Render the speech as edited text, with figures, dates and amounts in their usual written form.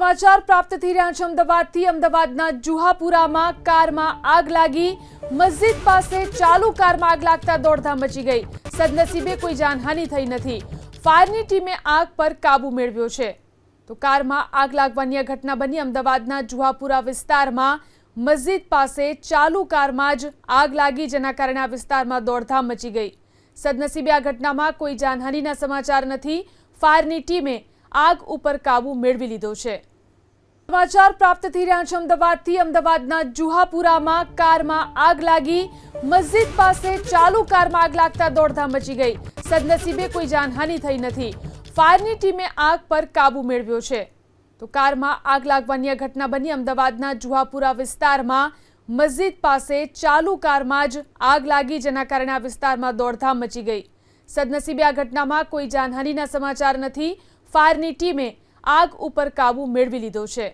समाचार प्राप्त थी रह्या છે અમદાવાદથી। અમદાવાદના જુહાપુરામાં કારમાં આગ લાગી। મસ્જિદ પાસે ચાલુ કારમાં આગ લાગતા દોડધામ મચી ગઈ। સદનસીબે કોઈ જાનહાનિ થઈ નથી। ફાયરની ટીમે આગ પર કાબુ મેળવ્યો છે। તો કારમાં આગ લાગવાની આ ઘટના બની અમદાવાદના જુહાપુરા વિસ્તારમાં। મસ્જિદ પાસે ચાલુ કારમાં જ આગ લાગી, જેના કારણે આ વિસ્તારમાં દોડધામ મચી ગઈ। સદનસીબે આ ઘટનામાં કોઈ જાનહાનિના સમાચાર નથી। ફાયરની ટીમે આગ ઉપર કાબુ મેળવી લીધો છે। સમાચાર પ્રાપ્ત થઈ રહ્યા છે અમદાવાદથી। અમદાવાદના જુહાપુરામાં કારમાં આગ લાગી। મસ્જિદ પાસે ચાલુ કારમાં આગ લાગતા દોડધામ મચી ગઈ। સદનસીબે કોઈ જાનહાનિ થઈ નથી। ફાયરની ટીમે આગ પર કાબુ મેળવ્યો છે। તો કારમાં આગ લાગવાની આ ઘટના બની અમદાવાદના જુહાપુરા વિસ્તારમાં। મસ્જિદ પાસે ચાલુ કારમાં જ આગ લાગી, જેના કારણે આ વિસ્તારમાં દોડધામ મચી ગઈ। સદનસીબે આ ઘટનામાં કોઈ જાનહાનિના સમાચાર નથી। ફાયરની ટીમે આગ ઉપર કાબુ મેળવી લીધો છે।